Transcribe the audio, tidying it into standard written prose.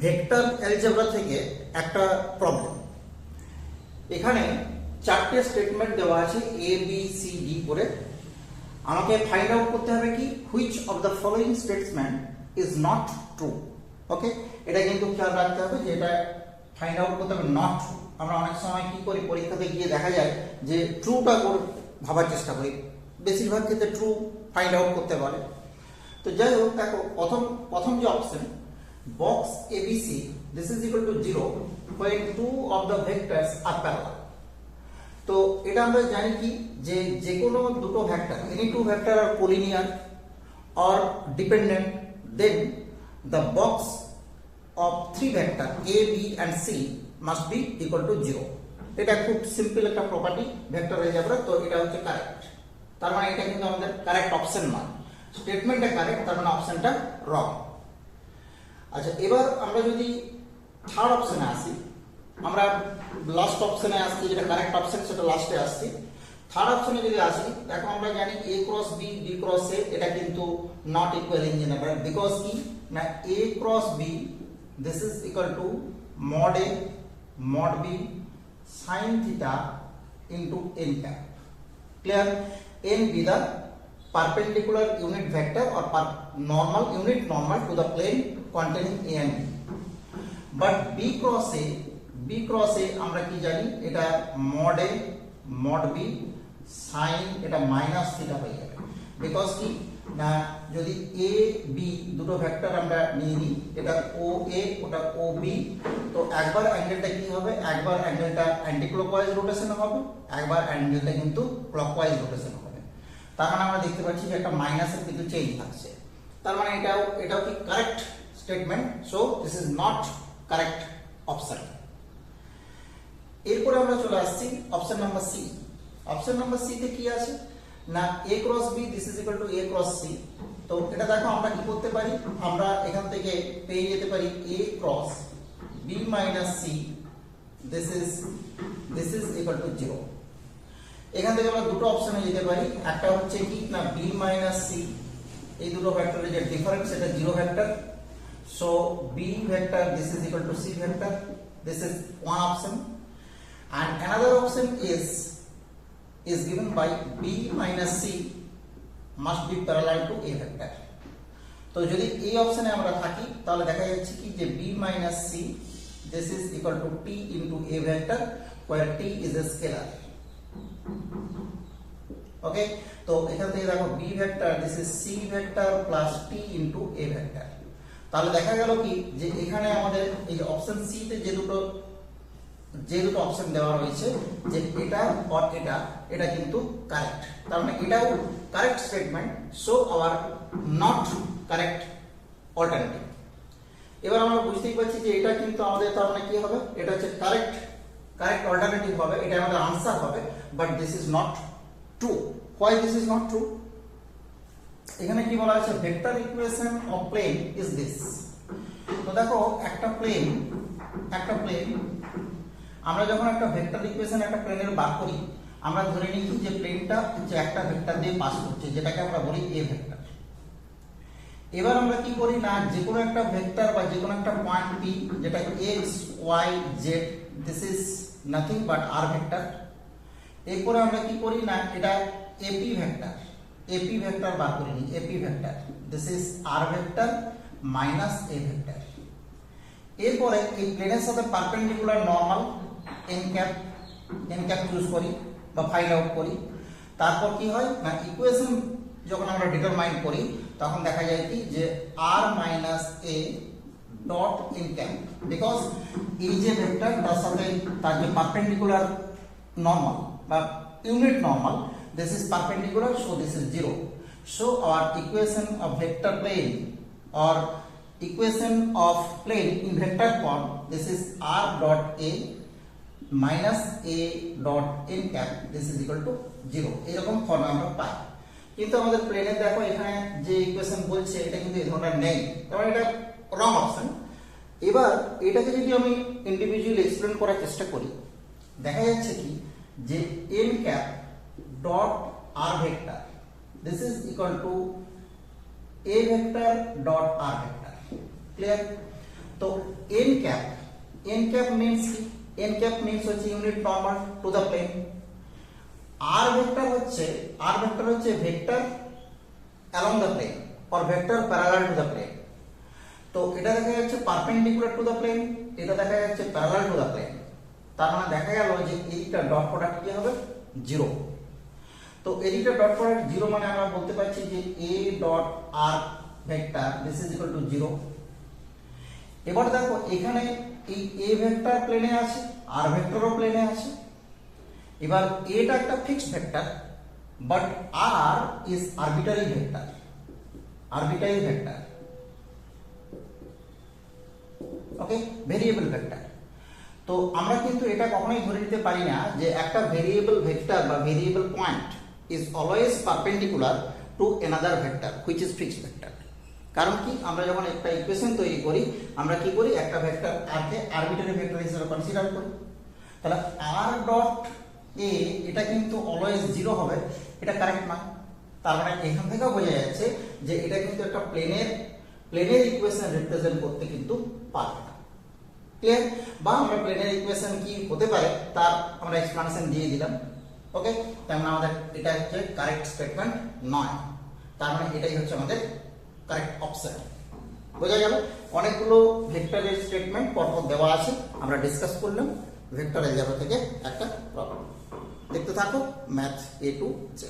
Vector algebra থেকে একটা problem. এখানে চারটে স্টেটমেন্ট দেওয়া আছে এ বি সি ডি করে। আমাকে ফাইন্ড আউট করতে হবে কি which of the following statement is not true. Okay, এটা কিন্তু খেয়াল রাখতে হবে যে এটা ফাইন্ড আউট করতে হবে নট ট্রু। আমরা অনেক সময় কি করি, পরীক্ষাতে গিয়ে দেখা যায় যে ট্রুটা করে ভাবার চেষ্টা করি, বেশিরভাগ ক্ষেত্রে ট্রু ফাইন্ড আউট করতে পারে। তো যাই হোক, দেখো প্রথম যে option box ABC, this is equal to 0 when two of the vectors are parallel. তো এটা আমরা জানি কি যে কোনো দুটো vector, any two vector are collinear or dependent, then the box of three vector A, B and C must be equal to 0. এটা খুব সিম্পল একটা প্রপার্টি ভেক্টর অ্যালজেব্রা। তো এটা হচ্ছে কারেক্ট, তার মানে এটা কিন্তু আমাদের কারেক্ট অপশন নয়। স্টেটমেন্টটা কারেক্ট, তার মানে অপশনটা রং। আচ্ছা, এবার আমরা যদি থার্ড অপশনে আসি, আমরা লাস্ট অপশনে আসছি, যেটা কারেক্ট অপশন সেটা লাস্টে আসছি। থার্ড অপশনে যদি আসি, দেখো আমরা জানি A cross B, B cross A, এটা কিন্তু not equal in general. Because কি না, A cross B this is equal to mod A mod B sine theta into N cap. Clear? N be the perpendicular unit vector or unit normal to the plane containing A and B. But B cross A আমরা কি জানি, এটা mod A mod B sin এটা minus theta হয়ে যাবে। Because কি না, যদি A B দুটো ভেক্টর আমরা নিয়ে নিই, এটা OA ওটা OB, তো একবার অ্যাঙ্গেলটা কি হবে, একবার অ্যাঙ্গেলটা অ্যান্টি ক্লকওয়াইজ রোটেশন হবে, একবার অ্যাঙ্গেলটা কিন্তু ক্লকওয়াইজ রোটেশন হবে। তার মানে আমরা দেখতে পাচ্ছি যে একটা মাইনাসের কিন্তু চেঞ্জ থাকছে। তার মানে এটাও কি correct statement. So this is not correct option. এরপরে আমরা চলে আসছি option number C. Option number C তে কি আছে না, A cross B this is equal to A cross C. তো এটা দেখো আমরা কি করতে পারি, আমরা এখান থেকে পেয়ে যেতে পারি A cross B minus C this is equal to 0। এখান থেকে আমরা দুটো অপশনে যেতে পারি। একটা হচ্ছে কি না বি মাইনাস সি, এই দুটো ভেক্টরের যে ডিফারেন্স সেটা zero vector. So B vector this is equal to C vector, this is one option. and another option is given by b minus c must be parallel to a vector. তো যদি এই অপশনে আমরা থাকি, তাহলে দেখা যাচ্ছে কি যে b minus c this is equal to t into a vector where t is a scalar. ওকে, তো এখান থেকে দেখো b vector this is c vector plus t into a vector. তাহলে দেখা গেল কি যে এখানে আমাদের এই যে অপশন সি তে যে দুটো অপশন দেওয়া রয়েছে, যে এটা আর এটা কিন্তু কারেক্ট। তার মানে এটাও correct statement. So our not correct alternative. এবার আমরা বুঝতেই পারছি যে এটা কিন্তু আমাদের তার মানে কি হবে, এটা হচ্ছে কারেক্ট অল্টারনেটিভ হবে, এটা আমাদের আনসার হবে। But this is not true. Why this is not true? এখানে কি বলা আছে, vector equation of plane is this. তো দেখো একটা প্লেন আমরা যখন একটা ভেক্টর ইকুয়েশন একটা প্লেনের বার করি, আমরা ধরে নিই যে প্লেনটা যে একটা ভেক্টর দিয়ে পাস করছে, যেটাকে আমরা বলি এ ভেক্টর। এবার আমরা কি করি না, যে কোনো একটা ভেক্টর বা যে কোনো একটা পয়েন্ট পি, যেটা X Y Z this is nothing but R vector. এরপরে আমরা কি করি না, এটা এপি ভেক্টর বার করে নিই। AP vector this is R vector minus A vector. এরপরে এই প্লেনের সাথে perpendicular normal N cap choose করি বা ফাইন্ড আউট করি। তারপর কি হয় না, ইকুয়েশন যখন আমরা ডিটারমাইন করি, তখন দেখা যায় কি যে R minus A dot N cap. Because এই যে ভেক্টর তার সাথে তার যে পারপেন্ডিকুলার নরমাল বা unit normal this is perpendicular, so this is 0. So our equation of vector plane or equation of plane in vector form, this is r dot a minus a dot n cap this is equal to 0. এরকম ফর্মে আমরা পাই। কিন্তু আমাদের প্লেনে দেখো এখানে যে equation বলছে এটা কিন্তু এই ধরনের নেই, তাহলে এটা রং অপশন। এবার এটাকে যদি আমি ইন্ডিভিজুয়ালি এক্সপ্লেন করার চেষ্টা করি, দেখা যাচ্ছে কি যে n cap dot r vector this is equal to a vector dot r vector. Clear? তো এন ক্যাপ মিন্স কি? এন ক্যাপ মিন্স হচ্ছে unit normal to the plane. R vector হচ্ছে vector along the plane or vector parallel to the plane. তো এটা দেখা যাচ্ছে perpendicular to the plane, এটা দেখা যাচ্ছে প্যারালাল টু দ্য প্লেন। তার মানে দেখা গেল যে এইটা ডট প্রোডাক্ট কি হবে? 0। তো এদিকটা ডট প্রোডাক্ট 0 মানে আমরা বলতে পারছি যে a dot r vector this is equal to 0। এবার দেখো এখানে এই a ভেক্টর প্লেনে আছে, r ভেক্টরও প্লেনে আছে। এবার এটা একটা fixed vector, but r is arbitrary vector, okay, variable vector. তো আমরা কিন্তু এটা কখনোই ধরে নিতে পারি না যে একটা ভেরিয়েবল ভেক্টর বা variable point is always perpendicular to another vector which is fixed vector. কারণ কি, আমরা যখন একটা ইকুয়েশন তৈরি করি আমরা কি করি, একটা ভেক্টর r কে আরবিটারি ভেক্টর হিসেবে কনসিডার করি। তাহলে r ডট a এটা কিন্তু অলওয়েজ 0 হবে, এটা কারেক্ট না। তার মানে এখান থেকেও বোঝা যাচ্ছে যে এটা কিন্তু একটা প্লেনের ইকুয়েশন রিপ্রেজেন্ট করতে কিন্তু পারবে না। ক্লিয়ার? বা আমরা প্লেনের ইকুয়েশন কি হতে পারে তার আমরা এক্সপ্লানেশন দিয়ে দিলাম। ওকে, তার মানে আমাদের এটা হচ্ছে কারেক্ট স্টেটমেন্ট নয়। তার মানে এটাই হচ্ছে আমাদের কারেক্ট অপশন। বোঝা গেল? অনেকগুলো ভেক্টরের স্টেটমেন্ট পরপর দেওয়া আছে, আমরা ডিসকাস করলাম ভেক্টর এলজেব্রা থেকে একটা প্রবলেম। দেখতে থাকো ম্যাথ A to Z।